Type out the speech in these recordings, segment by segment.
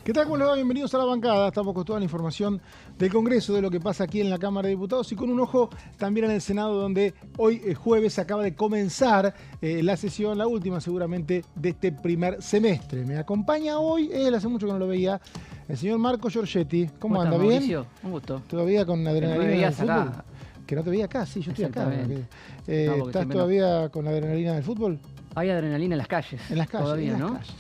¿Qué tal? ¿Cómo les va? Bienvenidos a la bancada. Estamos con toda la información del Congreso, de lo que pasa aquí en la Cámara de Diputados y con un ojo también en el Senado, donde hoy jueves acaba de comenzar la sesión, la última seguramente de este primer semestre. Me acompaña hoy, hace mucho que no lo veía, el señor Marco Giorgetti. ¿Cómo anda? ¿Bien? Mauricio? Un gusto. ¿Todavía con adrenalina del fútbol? Acá. Que no te veía acá, sí, yo estoy acá. No, ¿Estás todavía con la adrenalina del fútbol? Hay adrenalina en las calles. En las calles, todavía, en las ¿no? calles.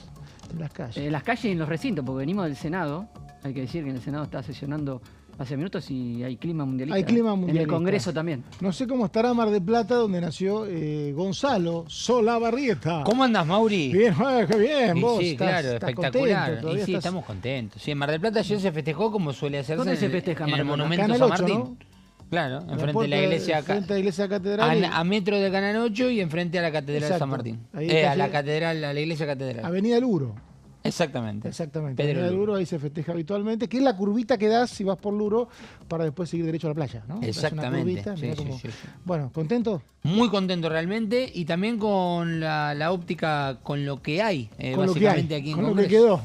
En las calles. En las calles y en los recintos, porque venimos del Senado. Hay que decir que en el Senado está sesionando hace minutos y hay clima mundialista. Hay clima mundialista. En el Congreso también. No sé cómo estará Mar del Plata, donde nació Gonzalo Solabarrieta. ¿Cómo andas, Mauri? Bien, qué bien. Sí, Vos sí, estás, claro, estás espectacular. contento, Y sí, estamos contentos. Sí, en Mar del Plata ayer se festejó como suele hacerse ¿Dónde se festeja en el Mar del Plata? Monumento Canal San 8, Martín. ¿no? Claro, enfrente de la iglesia Frente a la iglesia catedral. a metro de Canal 8 y enfrente a la Catedral Exacto. de San Martín. Ahí A la catedral, a la iglesia catedral. Avenida Luro. Exactamente. Exactamente. Pedro Avenida Luro, ahí se festeja habitualmente, que es la curvita que das si vas por Luro para después seguir derecho a la playa, ¿no? Exactamente. Das una curvita, mirá Sí. Bueno, ¿contento? Muy contento realmente y también con la óptica, con lo que hay, Con lo que hay, básicamente aquí en con lo Congreso. que quedó,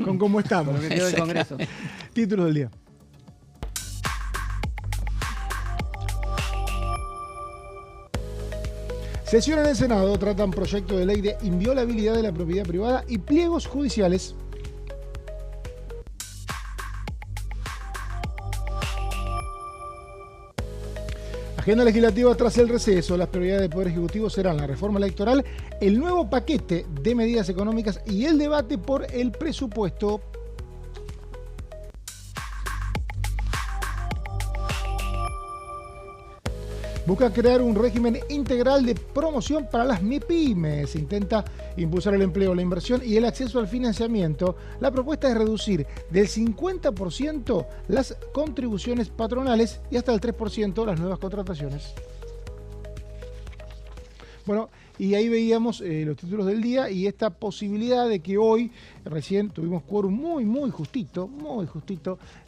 con cómo estamos. Con lo que quedó del Congreso. Títulos del día. Sesión en el Senado, tratan proyecto de ley de inviolabilidad de la propiedad privada y pliegos judiciales. Agenda legislativa tras el receso. Las prioridades del Poder Ejecutivo serán la reforma electoral, el nuevo paquete de medidas económicas y el debate por el presupuesto. Busca crear un régimen integral de promoción para las MIPYMES. Intenta impulsar el empleo, la inversión y el acceso al financiamiento. La propuesta es reducir del 50% las contribuciones patronales y hasta el 3% las nuevas contrataciones. Bueno, y ahí veíamos los títulos del día y esta posibilidad de que hoy, recién tuvimos quórum muy justito,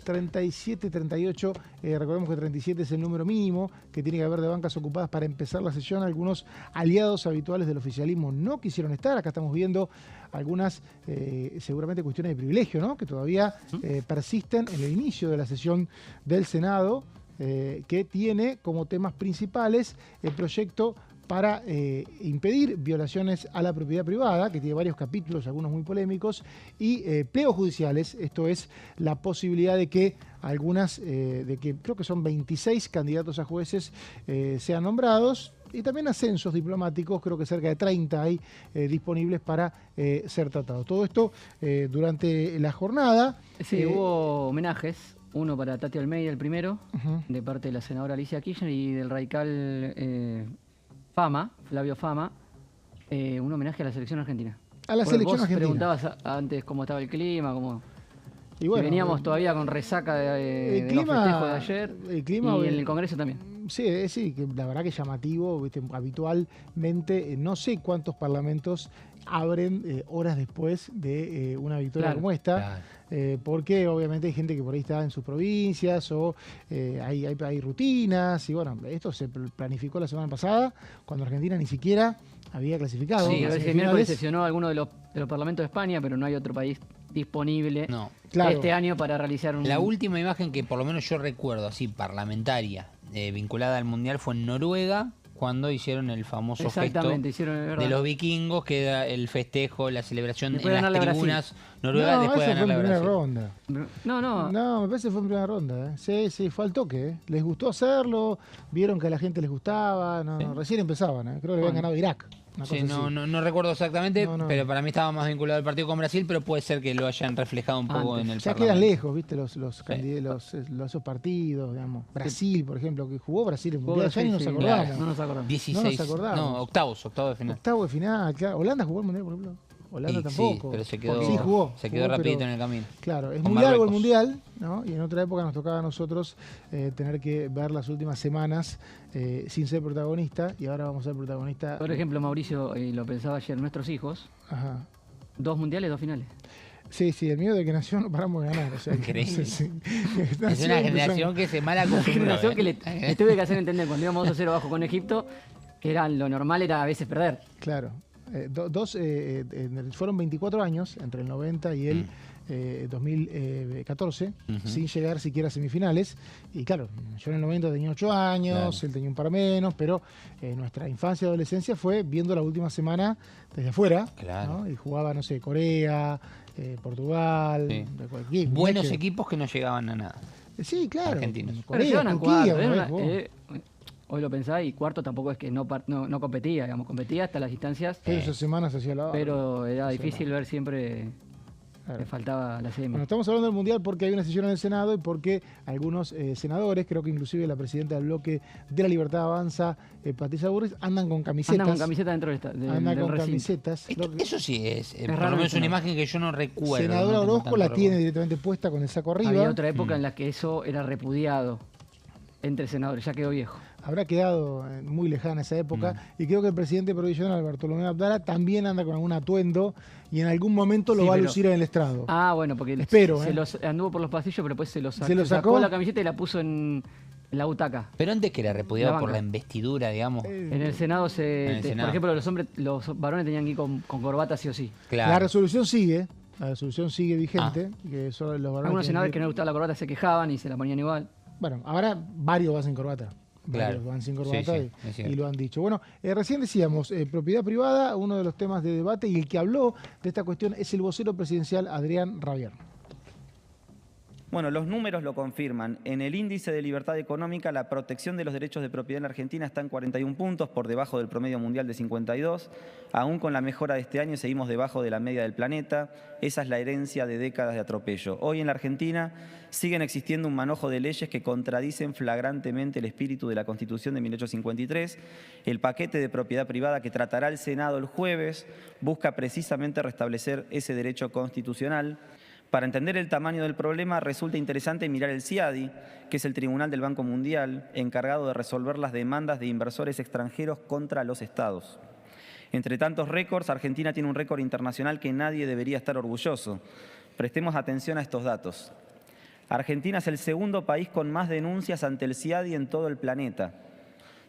37, 38, recordemos que 37 es el número mínimo que tiene que haber de bancas ocupadas para empezar la sesión. Algunos aliados habituales del oficialismo no quisieron estar, acá estamos viendo algunas seguramente cuestiones de privilegio, ¿no? Que todavía persisten en el inicio de la sesión del Senado, que tiene como temas principales el proyecto para impedir violaciones a la propiedad privada, que tiene varios capítulos, algunos muy polémicos, y pliegos judiciales. Esto es la posibilidad de que creo que son 26 candidatos a jueces sean nombrados, y también ascensos diplomáticos, creo que cerca de 30 hay disponibles para ser tratados. Todo esto durante la jornada. Sí, hubo homenajes. Uno para Tati Almeida, el primero, de parte de la senadora Alicia Kirchner, y del radical Flavio Fama, un homenaje a la selección argentina. A la selección argentina. Preguntabas antes cómo estaba el clima, y bueno, veníamos todavía con resaca de los festejos de ayer, el clima, y en el Congreso también. Sí, que la verdad que es llamativo, ¿viste? Habitualmente no sé cuántos parlamentos abren horas después de una victoria como esta, porque obviamente hay gente que por ahí está en sus provincias o hay rutinas, y bueno, esto se planificó la semana pasada cuando Argentina ni siquiera había clasificado. Sí, a ver si el miércoles sesionó alguno de los parlamentos de España, pero no hay otro país disponible este año para realizar un... La última imagen que por lo menos yo recuerdo, así parlamentaria, vinculada al Mundial, fue en Noruega, cuando hicieron el famoso gesto de los vikingos, que era el festejo, la celebración después en las tribunas noruegas después de ganar la Brasil. Ronda. No, me parece que fue en primera ronda. Sí, fue al toque. Les gustó hacerlo, vieron que a la gente les gustaba, recién empezaban. Creo que le habían ganado Irak. Sí, no recuerdo exactamente, pero para mí estaba más vinculado al partido con Brasil, pero puede ser que lo hayan reflejado un poco en el ya parlamento. Quedan lejos, ¿viste? Esos partidos, digamos. Brasil, por ejemplo, que jugó Brasil en Mundial, ya ni nos acordamos. Claro. No nos acordamos. 16, octavos de final. Octavo de final, claro. Holanda jugó el Mundial, por ejemplo. Holanda tampoco. Sí, pero se quedó, jugó rapidito en el camino. Claro, es muy largo el Mundial, ¿no? Y en otra época nos tocaba a nosotros tener que ver las últimas semanas sin ser protagonista, y ahora vamos a ser protagonista. Por ejemplo, Mauricio, y lo pensaba ayer, nuestros hijos, 2 mundiales, 2 finales. Sí, el mío de que nació no paramos de ganar. O sea, increíble. Es una generación que se mal acostumbró. Una generación que le tuve que hacer entender cuando íbamos 2-0 abajo con Egipto, que lo normal era a veces perder. Claro. Fueron 24 años entre el 90 y el 2014, sin llegar siquiera a semifinales. Y claro, yo en el 90 tenía 8 años, él tenía un par menos, pero nuestra infancia y adolescencia fue viendo la última semana desde afuera, ¿no? Y jugaba, no sé, Corea, Portugal, cualquier buenos equipos que no llegaban a nada. Sí, claro. Argentinos. Corea, pero llegaban a Turquía, cuarto. Hoy lo pensás, y cuarto tampoco es que no competía, digamos, competía hasta las distancias. Esas semanas hacía la... Pero era difícil ver siempre... Claro. Le faltaba la semi. Bueno, estamos hablando del Mundial porque hay una sesión en el Senado y porque algunos senadores, creo que inclusive la presidenta del bloque de La Libertad Avanza, Patricia Bullrich, andan con camisetas. Andan con camisetas dentro del camisetas. Eso sí es por lo menos una imagen que yo no recuerdo. Senadora Orozco la tiene directamente puesta con el saco arriba. Había otra época en la que eso era repudiado entre senadores, ya quedó viejo. Habrá quedado muy lejana esa época y creo que el presidente provisional, Bartolomé Abdala, también anda con algún atuendo y en algún momento lo va a lucir en el estrado. Ah, bueno, porque espero, anduvo por los pasillos, pero después se lo sacó la camiseta y la puso en la butaca. Pero antes que era repudiado por la investidura, digamos. En el Senado por ejemplo, los varones tenían que ir con corbata sí o sí. Claro. La resolución sigue vigente. Que son los varones algunos senadores que no les gustaba la corbata se quejaban y se la ponían igual. Bueno, ahora varios van sin corbata. Claro. Van sin corbata y lo han dicho. Bueno, recién decíamos, propiedad privada, uno de los temas de debate, y el que habló de esta cuestión es el vocero presidencial Adrián Rabier. Bueno, los números lo confirman. En el índice de libertad económica, la protección de los derechos de propiedad en la Argentina está en 41 puntos, por debajo del promedio mundial de 52. Aún con la mejora de este año, seguimos debajo de la media del planeta. Esa es la herencia de décadas de atropello. Hoy en la Argentina siguen existiendo un manojo de leyes que contradicen flagrantemente el espíritu de la Constitución de 1853. El paquete de propiedad privada que tratará el Senado el jueves busca precisamente restablecer ese derecho constitucional. Para entender el tamaño del problema resulta interesante mirar el CIADI, que es el Tribunal del Banco Mundial, encargado de resolver las demandas de inversores extranjeros contra los estados. Entre tantos récords, Argentina tiene un récord internacional que nadie debería estar orgulloso. Prestemos atención a estos datos. Argentina es el segundo país con más denuncias ante el CIADI en todo el planeta.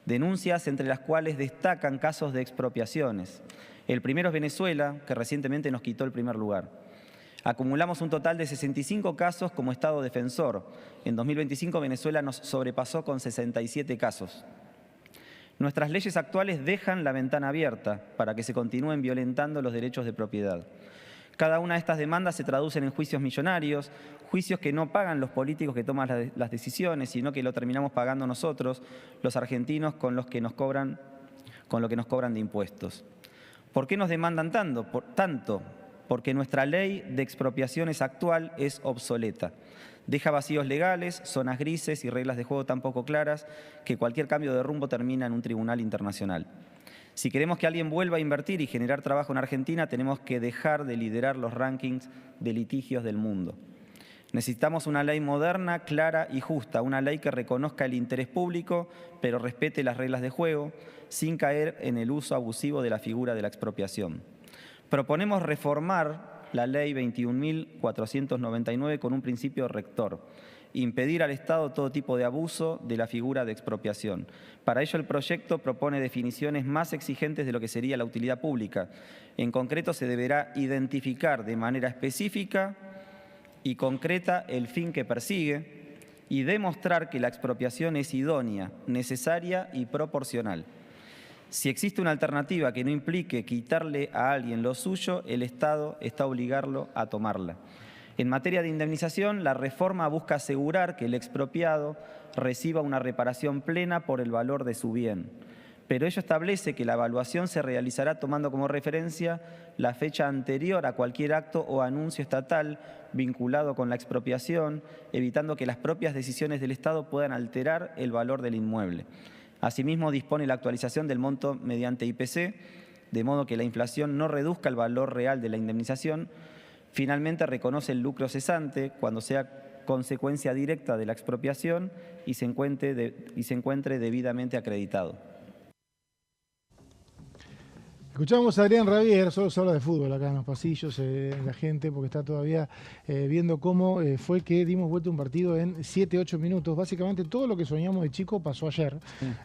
Denuncias entre las cuales destacan casos de expropiaciones. El primero es Venezuela, que recientemente nos quitó el primer lugar. Acumulamos un total de 65 casos como Estado defensor. En 2025 Venezuela nos sobrepasó con 67 casos. Nuestras leyes actuales dejan la ventana abierta para que se continúen violentando los derechos de propiedad. Cada una de estas demandas se traducen en juicios millonarios, juicios que no pagan los políticos que toman las decisiones, sino que lo terminamos pagando nosotros, los argentinos, con lo que nos cobran de impuestos. ¿Por qué nos demandan tanto? Porque nuestra ley de expropiaciones actual es obsoleta. Deja vacíos legales, zonas grises y reglas de juego tan poco claras que cualquier cambio de rumbo termina en un tribunal internacional. Si queremos que alguien vuelva a invertir y generar trabajo en Argentina, tenemos que dejar de liderar los rankings de litigios del mundo. Necesitamos una ley moderna, clara y justa, una ley que reconozca el interés público, pero respete las reglas de juego, sin caer en el uso abusivo de la figura de la expropiación. Proponemos reformar la ley 21.499 con un principio rector: impedir al Estado todo tipo de abuso de la figura de expropiación. Para ello, el proyecto propone definiciones más exigentes de lo que sería la utilidad pública. En concreto, se deberá identificar de manera específica y concreta el fin que persigue y demostrar que la expropiación es idónea, necesaria y proporcional. Si existe una alternativa que no implique quitarle a alguien lo suyo, el Estado está obligado a tomarla. En materia de indemnización, la reforma busca asegurar que el expropiado reciba una reparación plena por el valor de su bien. Pero ello establece que la evaluación se realizará tomando como referencia la fecha anterior a cualquier acto o anuncio estatal vinculado con la expropiación, evitando que las propias decisiones del Estado puedan alterar el valor del inmueble. Asimismo, dispone la actualización del monto mediante IPC, de modo que la inflación no reduzca el valor real de la indemnización. Finalmente, reconoce el lucro cesante cuando sea consecuencia directa de la expropiación y se encuentre debidamente acreditado. Escuchamos a Adrián Rabier, solo se habla de fútbol acá en los pasillos, la gente, porque está todavía viendo cómo fue que dimos vuelta un partido en 7, 8 minutos. Básicamente todo lo que soñamos de chico pasó ayer,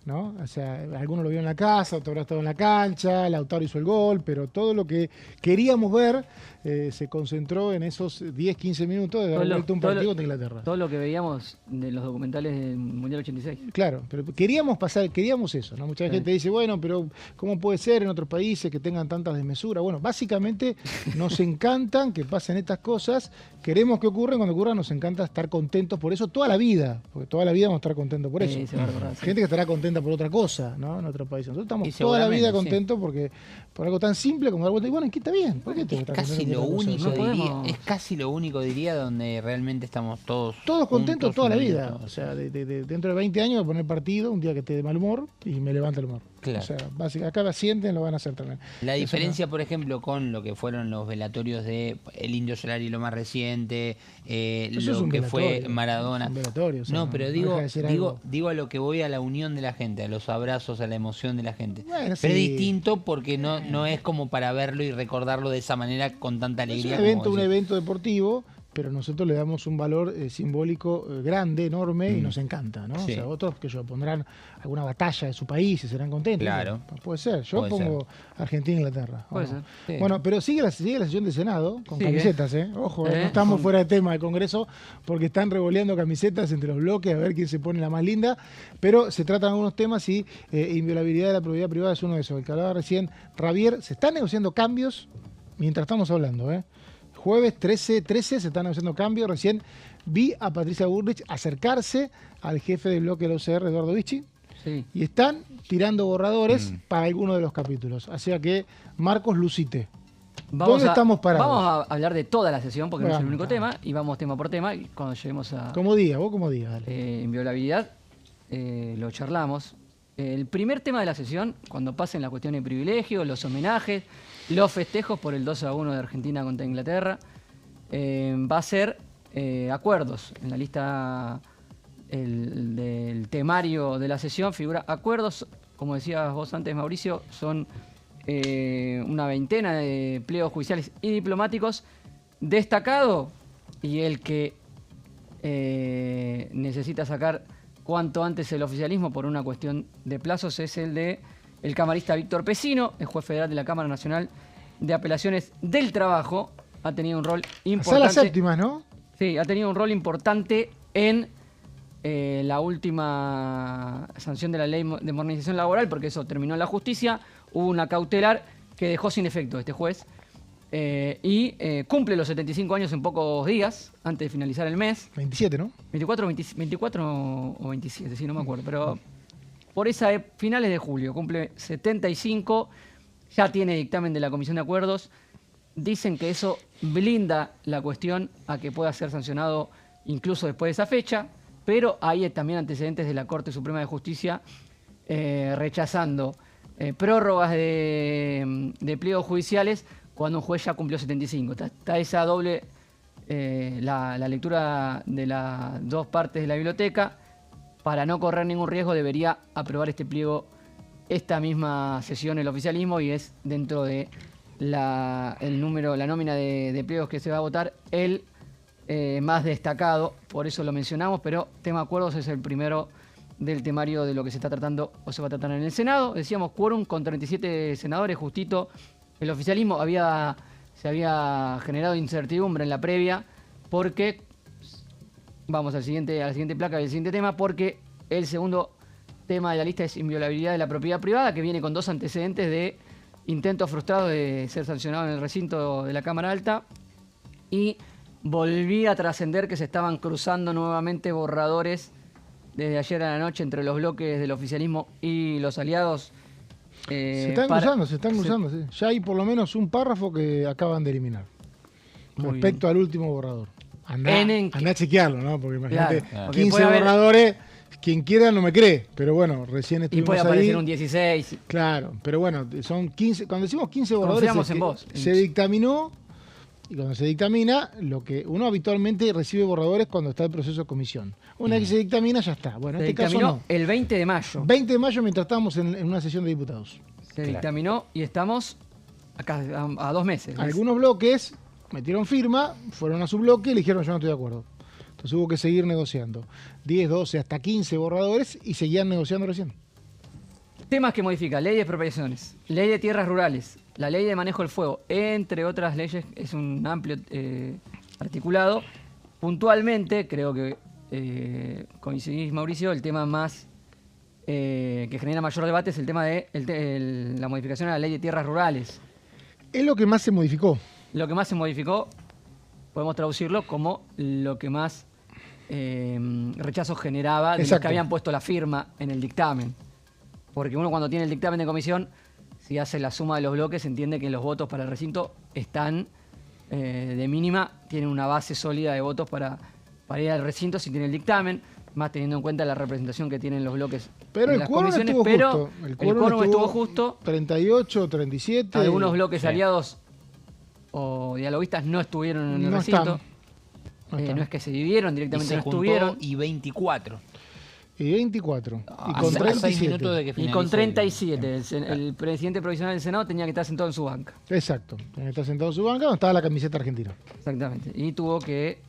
¿no? O sea, algunos lo vio en la casa, otro habrá estado en la cancha, Lautaro hizo el gol, pero todo lo que queríamos ver se concentró en esos 10, 15 minutos de dar vuelta un partido contra Inglaterra. Todo lo que veíamos de los documentales del Mundial 86. Claro, pero queríamos eso, ¿no? Mucha gente dice, bueno, pero ¿cómo puede ser en otros países que tengan tantas desmesuras? Bueno, básicamente nos encantan que pasen estas cosas, queremos que ocurran, cuando ocurran nos encanta estar contentos por eso toda la vida, porque toda la vida vamos a estar contentos por eso. Gente que estará contenta por otra cosa, ¿no? En otro país. Nosotros estamos toda la vida contentos porque por algo tan simple como dar vuelta. Y bueno, ¿qué está bien? ¿Por qué es casi lo único, es casi lo único, diría, donde realmente estamos todos contentos toda la vida. O sea, dentro de 20 años voy a poner partido, un día que esté de mal humor y me levanta el humor. Claro. O sea, básicamente, acá sienten, lo van a hacer también. La diferencia, por ejemplo, con lo que fueron los velatorios de el Indio Solari, lo más reciente, lo que fue Maradona. Velatorio, o sea, no, pero digo a lo que voy, a la unión de la gente, a los abrazos, a la emoción de la gente. Bueno, pero es distinto porque no es como para verlo y recordarlo de esa manera con tanta alegría. Es un evento deportivo, pero nosotros le damos un valor simbólico grande, enorme, y nos encanta, ¿no? Sí. O sea, otros que pondrán alguna batalla de su país y serán contentos. Claro. Puede ser. Yo pongo Argentina e Inglaterra. Puede ser. Sí. Bueno, pero sigue la sesión del Senado con camisetas, ¿eh? Ojo, no estamos fuera de tema del Congreso porque están revoleando camisetas entre los bloques a ver quién se pone la más linda, pero se tratan algunos temas y inviolabilidad de la propiedad privada es uno de esos. El que hablaba recién Rabier, se están negociando cambios mientras estamos hablando, ¿eh? Jueves 13 se están negociando cambios. Recién vi a Patricia Bullrich acercarse al jefe del bloque de la UCR, Eduardo Vichy, y están tirando borradores para algunos de los capítulos. Así que, Marcos, lucite. ¿Dónde estamos parados? Vamos a hablar de toda la sesión, porque no es el único tema, y vamos tema por tema. Y cuando lleguemos a... Como digas. Inviolabilidad, lo charlamos. El primer tema de la sesión, cuando pasen las cuestiones de privilegio, los homenajes, los festejos por el 2-1 de Argentina contra Inglaterra, va a ser acuerdos. En la lista del temario de la sesión figura acuerdos, como decías vos antes, Mauricio, son una veintena de pliegos judiciales y diplomáticos. Destacado, y el que necesita sacar cuanto antes el oficialismo por una cuestión de plazos, es el de el camarista Víctor Pesino, el juez federal de la Cámara Nacional de Apelaciones del Trabajo. Ha tenido un rol importante. Sala séptima, ¿no? Sí, ha tenido un rol importante en la última sanción de la ley de modernización laboral, porque eso terminó en la justicia. Hubo una cautelar que dejó sin efecto este juez y cumple los 75 años en pocos días, antes de finalizar el mes. 27, ¿no? 24 o 27, sí, no me acuerdo, pero por finales de julio, cumple 75, ya tiene dictamen de la Comisión de Acuerdos. Dicen que eso blinda la cuestión a que pueda ser sancionado incluso después de esa fecha, pero hay también antecedentes de la Corte Suprema de Justicia rechazando prórrogas de pliegos judiciales cuando un juez ya cumplió 75. Está esa doble, la lectura de las dos partes de la biblioteca. Para no correr ningún riesgo debería aprobar este pliego esta misma sesión el oficialismo, y es dentro de la nómina de pliegos que se va a votar el más destacado. Por eso lo mencionamos, pero tema acuerdos es el primero del temario de lo que se está tratando o se va a tratar en el Senado. Decíamos quórum con 37 senadores, justito. El oficialismo se había generado incertidumbre en la previa porque, vamos a la siguiente placa del siguiente tema, porque el segundo tema de la lista es inviolabilidad de la propiedad privada, que viene con dos antecedentes de intentos frustrados de ser sancionado en el recinto de la Cámara Alta, y volvía a trascender que se estaban cruzando nuevamente borradores desde ayer a la noche entre los bloques del oficialismo y los aliados. Se están cruzando, sí. Ya hay por lo menos un párrafo que acaban de eliminar respecto al último borrador. Andá a chequearlo, ¿no? Porque imagínate, claro. 15 borradores, quien quiera no me cree, pero bueno, recién estuvimos ahí. Y puede aparecer un 16. Claro, pero bueno, son 15, cuando decimos 15 borradores, confiamos en vos. Se dictaminó, y cuando se dictamina, lo que uno habitualmente recibe borradores cuando está el proceso de comisión. Una vez que se dictamina, ya está. Bueno, en este caso no. El 20 de mayo. 20 de mayo, mientras estábamos en una sesión de diputados. Se dictaminó y estamos acá a 2 meses. Algunos bloques metieron firma, fueron a su bloque y le dijeron yo no estoy de acuerdo. Entonces hubo que seguir negociando. 10, 12, hasta 15 borradores y seguían negociando recién. Temas que modifica: ley de expropiaciones, ley de tierras rurales, la ley de manejo del fuego, entre otras leyes. Es un amplio articulado. Puntualmente, creo que coincidís, Mauricio, el tema más que genera mayor debate es el tema de la modificación a la ley de tierras rurales. Es lo que más se modificó. Lo que más se modificó, podemos traducirlo como lo que más rechazo generaba de los que habían puesto la firma en el dictamen. Porque uno, cuando tiene el dictamen de comisión, si hace la suma de los bloques, entiende que los votos para el recinto están de mínima, tienen una base sólida de votos para ir al recinto si tiene el dictamen, más teniendo en cuenta la representación que tienen los bloques. Pero el quórum estuvo justo. El quórum estuvo justo. 38, 37. Algunos bloques aliados o dialoguistas no estuvieron en el recinto. No es que se dividieron directamente, no estuvieron. Y 24. Y 24. Y con 37. Y con 37. El presidente provisional del Senado tenía que estar sentado en su banca. Exacto. Tenía que estar sentado en su banca donde estaba la camiseta argentina. Exactamente. Y tuvo que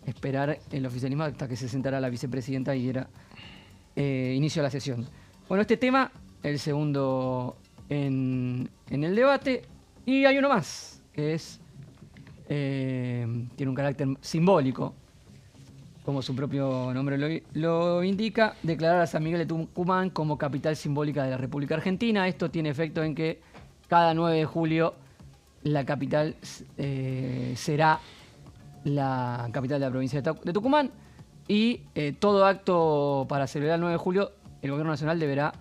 esperar el oficialismo hasta que se sentara la vicepresidenta y diera inicio a la sesión. Bueno, este tema, el segundo en el debate. Y hay uno más, que es tiene un carácter simbólico, como su propio nombre lo indica: declarar a San Miguel de Tucumán como capital simbólica de la República Argentina. Esto tiene efecto en que cada 9 de julio la capital será la capital de la provincia de Tucumán, y todo acto para celebrar el 9 de julio el Gobierno Nacional deberá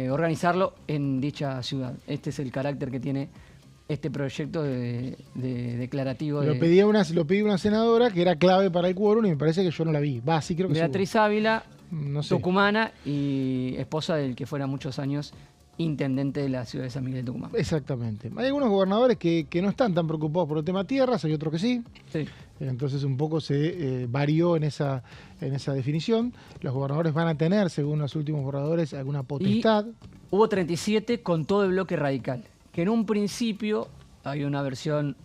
organizarlo en dicha ciudad. Este es el carácter que tiene este proyecto de declarativo. Lo pidió una senadora que era clave para el quórum y me parece que yo no la vi. Sí, creo que Beatriz Ávila, no sé. Tucumana y esposa del que fuera muchos años intendente de la ciudad de San Miguel de Tucumán. Exactamente. Hay algunos gobernadores que no están tan preocupados por el tema tierras, hay otros que sí. Sí. Entonces un poco se varió en esa definición. Los gobernadores van a tener, según los últimos borradores, alguna potestad. Y hubo 37 con todo el bloque radical, que en un principio había una versión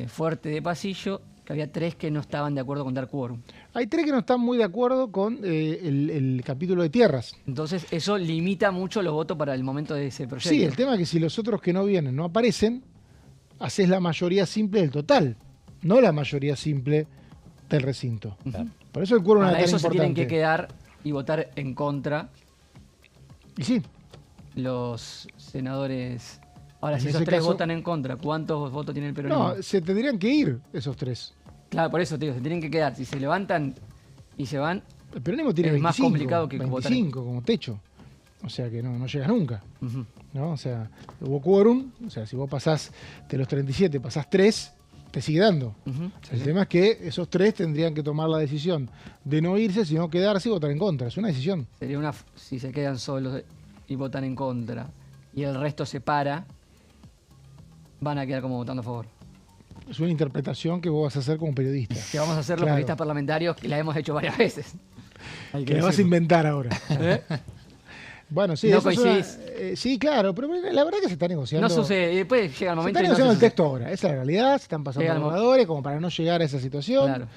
fuerte de pasillo, que había 3 que no estaban de acuerdo con dar quórum. Hay 3 que no están muy de acuerdo con el capítulo de tierras. Entonces eso limita mucho los votos para el momento de ese proyecto. Sí, el tema es que si los otros que no vienen no aparecen, haces la mayoría simple del total, no la mayoría simple del recinto. Claro. Por eso el quórum es tan importante. Para eso se tienen que quedar y votar en contra. Y sí. Los senadores. Ahora, si esos 3 votan en contra, ¿cuántos votos tiene el peronismo? No, se tendrían que ir esos 3. Claro, por eso, tío, se tienen que quedar. Si se levantan y se van, el peronismo tiene es 25, más complicado que 25 votar como techo. O sea que no llegas nunca. ¿No? O sea, hubo quórum. O sea, si vos pasás de los 37, pasás 3, te sigue dando. El tema es que esos 3 tendrían que tomar la decisión de no irse, sino quedarse y votar en contra. Es una decisión. Sería si se quedan solos y votan en contra y el resto se para, van a quedar como votando a favor. Es una interpretación que vos vas a hacer como periodista. Que vamos a hacer los periodistas parlamentarios, que la hemos hecho varias veces. Que la vas a inventar ahora. Bueno, sí, no coincidís. Sí, claro, pero la verdad que se está negociando. No sucede, después llega el momento. Se está negociando el texto ahora, esa es la realidad, se están pasando borradores como para no llegar a esa situación. Claro.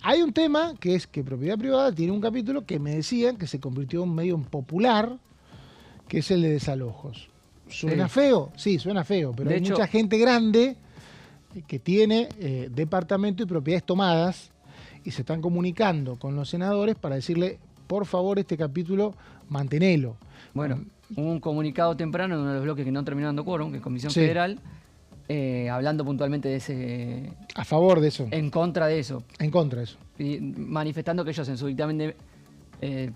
Hay un tema que es que propiedad privada tiene un capítulo que me decían que se convirtió en un medio popular, que es el de desalojos. ¿Suena feo? Sí, suena feo, pero hay mucha gente grande que tiene departamento y propiedades tomadas y se están comunicando con los senadores para decirle, por favor, este capítulo, mantenelo. Bueno, un comunicado temprano de uno de los bloques que no terminó dando quórum, que es Comisión Federal, hablando puntualmente de ese... A favor de eso. En contra de eso. En contra de eso. Y manifestando que ellos en su dictamen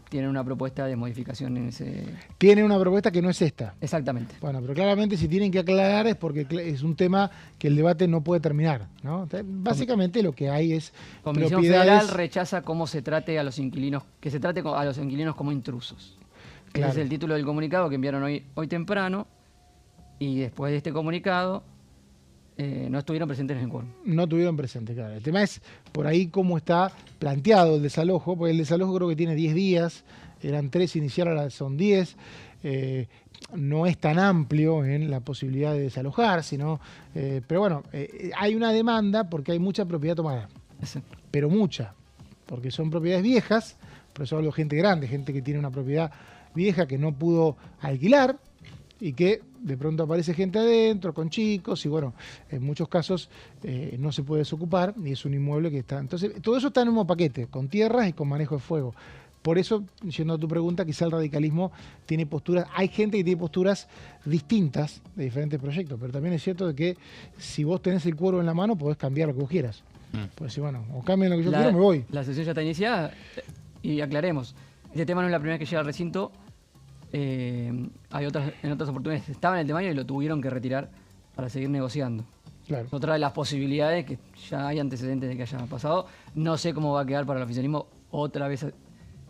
tienen una propuesta de modificación en ese... Tienen una propuesta que no es esta. Exactamente. Bueno, pero claramente si tienen que aclarar es porque es un tema que el debate no puede terminar, ¿no? Básicamente lo que hay es Comisión Federal rechaza cómo se trate a los inquilinos, que se trate a los inquilinos como intrusos. Claro. Ese es el título del comunicado que enviaron hoy temprano, y después de este comunicado no estuvieron presentes en el quórum. No estuvieron presentes, claro. El tema es por ahí cómo está planteado el desalojo, porque el desalojo creo que tiene 10 días, eran 3 iniciales, ahora son 10. no es tan amplio en la posibilidad de desalojar, sino, pero bueno, hay una demanda porque hay mucha propiedad tomada, pero mucha, porque son propiedades viejas, por eso hablo de gente grande, gente que tiene una propiedad vieja que no pudo alquilar y que de pronto aparece gente adentro con chicos y bueno, en muchos casos no se puede desocupar y es un inmueble que está... Entonces, todo eso está en un mismo paquete, con tierras y con manejo de fuego. Por eso, yendo a tu pregunta, quizá el radicalismo tiene posturas, hay gente que tiene posturas distintas de diferentes proyectos, pero también es cierto de que si vos tenés el cuero en la mano, podés cambiar lo que vos quieras. Puedes decir, bueno, o cambian lo que yo quiero, me voy. La sesión ya está iniciada y aclaremos, este tema no es la primera vez que llega al recinto, en otras oportunidades estaba en el temario y lo tuvieron que retirar para seguir negociando. Claro. Otra de las posibilidades, que ya hay antecedentes de que haya pasado, no sé cómo va a quedar para el oficialismo otra vez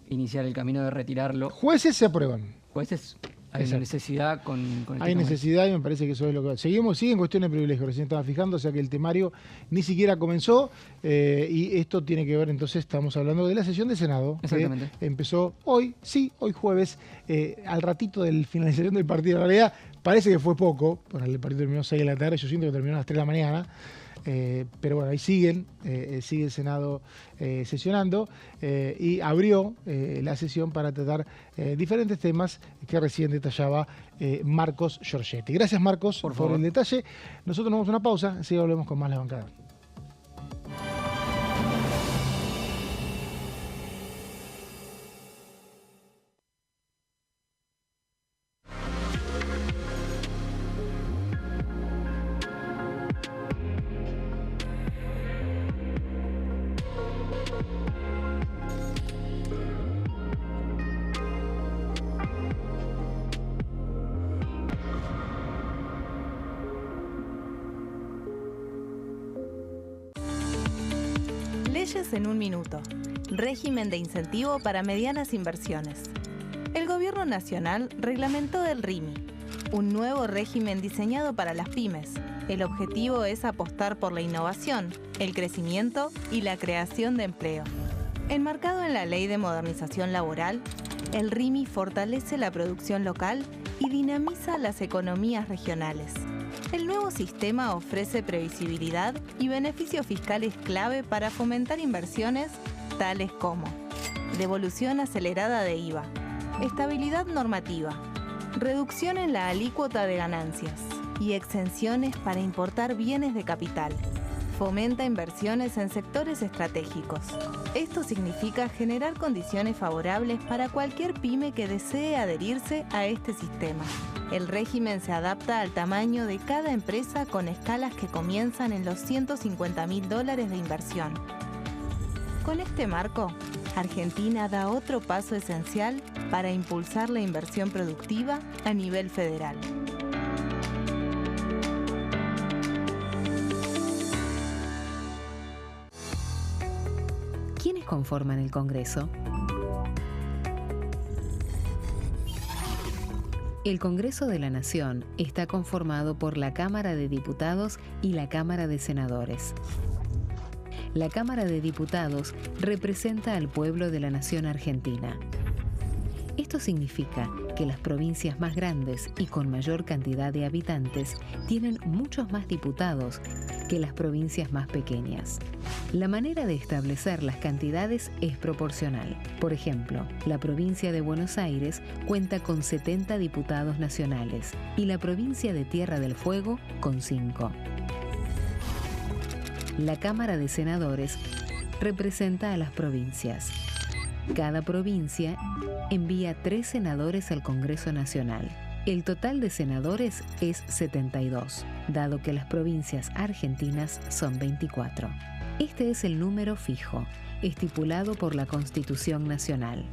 iniciar el camino de retirarlo. Jueces se aprueban. Jueces hay necesidad con el hay necesidad y me parece que eso es lo que... Sigue en cuestión de privilegio, recién estaba fijando, o sea que el temario ni siquiera comenzó y esto tiene que ver, entonces estamos hablando de la sesión de Senado. Exactamente. Que empezó hoy jueves, al ratito de la finalización del partido. En realidad parece que fue poco, bueno, el partido terminó a 6 de la tarde, yo siento que terminó a las 3 de la mañana. Pero bueno, ahí sigue el Senado sesionando y abrió la sesión para tratar diferentes temas que recién detallaba Marcos Giorgetti. Gracias, Marcos, por el detalle. Nosotros nos vamos a una pausa, así volvemos con más La Bancada. Leyes en un minuto. Régimen de incentivo para medianas inversiones. El Gobierno Nacional reglamentó el RIMI, un nuevo régimen diseñado para las pymes. El objetivo es apostar por la innovación, el crecimiento y la creación de empleo. Enmarcado en la Ley de Modernización Laboral, el RIMI fortalece la producción local y dinamiza las economías regionales. El nuevo sistema ofrece previsibilidad y beneficios fiscales clave para fomentar inversiones tales como devolución acelerada de IVA, estabilidad normativa, reducción en la alícuota de ganancias y exenciones para importar bienes de capital. Fomenta inversiones en sectores estratégicos. Esto significa generar condiciones favorables para cualquier pyme que desee adherirse a este sistema. El régimen se adapta al tamaño de cada empresa con escalas que comienzan en los $150.000 de inversión. Con este marco, Argentina da otro paso esencial para impulsar la inversión productiva a nivel federal. ¿Quiénes conforman el Congreso? El Congreso de la Nación está conformado por la Cámara de Diputados y la Cámara de Senadores. La Cámara de Diputados representa al pueblo de la nación argentina. Esto significa que las provincias más grandes y con mayor cantidad de habitantes tienen muchos más diputados que las provincias más pequeñas. La manera de establecer las cantidades es proporcional. Por ejemplo, la provincia de Buenos Aires cuenta con 70 diputados nacionales y la provincia de Tierra del Fuego con 5. La Cámara de Senadores representa a las provincias. Cada provincia envía 3 senadores al Congreso Nacional. El total de senadores es 72, dado que las provincias argentinas son 24. Este es el número fijo, estipulado por la Constitución Nacional.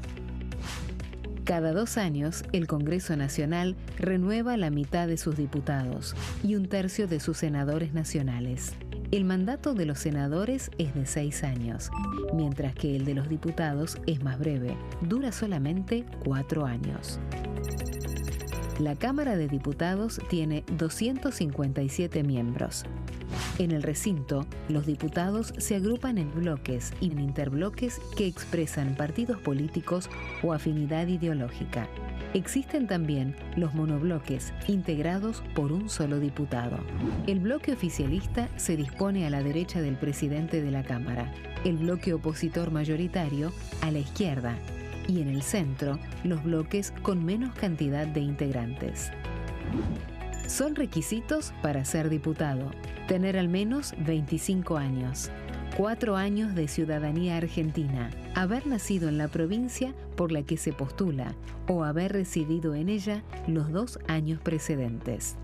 Cada 2 años, el Congreso Nacional renueva la mitad de sus diputados y 1/3 de sus senadores nacionales. El mandato de los senadores es de 6 años, mientras que el de los diputados es más breve, dura solamente 4 años. La Cámara de Diputados tiene 257 miembros. En el recinto, los diputados se agrupan en bloques y en interbloques que expresan partidos políticos o afinidad ideológica. Existen también los monobloques, integrados por un solo diputado. El bloque oficialista se dispone a la derecha del presidente de la Cámara, el bloque opositor mayoritario a la izquierda, y en el centro, los bloques con menos cantidad de integrantes. Son requisitos para ser diputado: tener al menos 25 años, 4 años de ciudadanía argentina, haber nacido en la provincia por la que se postula o haber residido en ella los 2 años precedentes.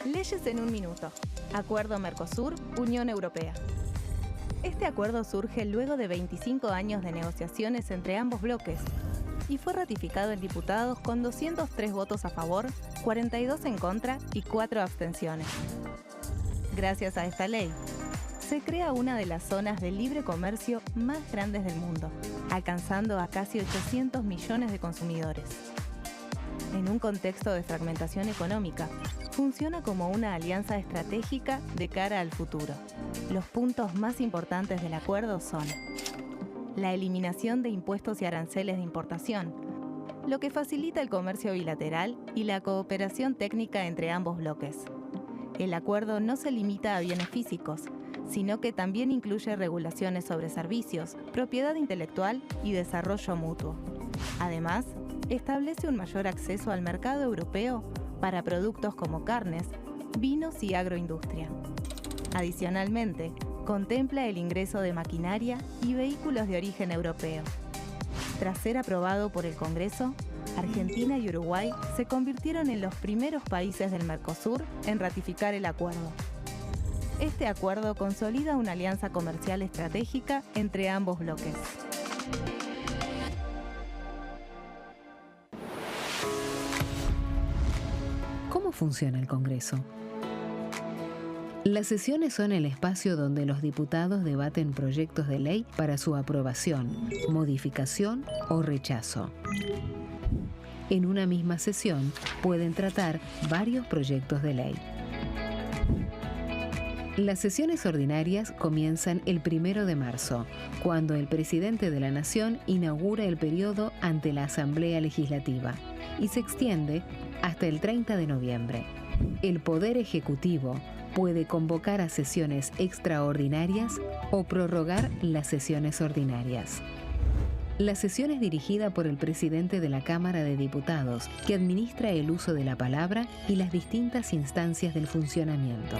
Leyes en un minuto. Acuerdo Mercosur-Unión Europea. Este acuerdo surge luego de 25 años de negociaciones entre ambos bloques y fue ratificado en diputados con 203 votos a favor, 42 en contra y 4 abstenciones. Gracias a esta ley, se crea una de las zonas de libre comercio más grandes del mundo, alcanzando a casi 800 millones de consumidores. En un contexto de fragmentación económica, funciona como una alianza estratégica de cara al futuro. Los puntos más importantes del acuerdo son: la eliminación de impuestos y aranceles de importación, lo que facilita el comercio bilateral y la cooperación técnica entre ambos bloques. El acuerdo no se limita a bienes físicos, sino que también incluye regulaciones sobre servicios, propiedad intelectual y desarrollo mutuo. Además, establece un mayor acceso al mercado europeo para productos como carnes, vinos y agroindustria. Adicionalmente, contempla el ingreso de maquinaria y vehículos de origen europeo. Tras ser aprobado por el Congreso, Argentina y Uruguay se convirtieron en los primeros países del Mercosur en ratificar el acuerdo. Este acuerdo consolida una alianza comercial estratégica entre ambos bloques. ¿Cómo funciona el Congreso? Las sesiones son el espacio donde los diputados debaten proyectos de ley para su aprobación, modificación o rechazo. En una misma sesión pueden tratar varios proyectos de ley. Las sesiones ordinarias comienzan el 1 de marzo, cuando el presidente de la Nación inaugura el periodo ante la Asamblea Legislativa, y se extiende hasta el 30 de noviembre. El Poder Ejecutivo puede convocar a sesiones extraordinarias o prorrogar las sesiones ordinarias. La sesión es dirigida por el presidente de la Cámara de Diputados, que administra el uso de la palabra y las distintas instancias del funcionamiento.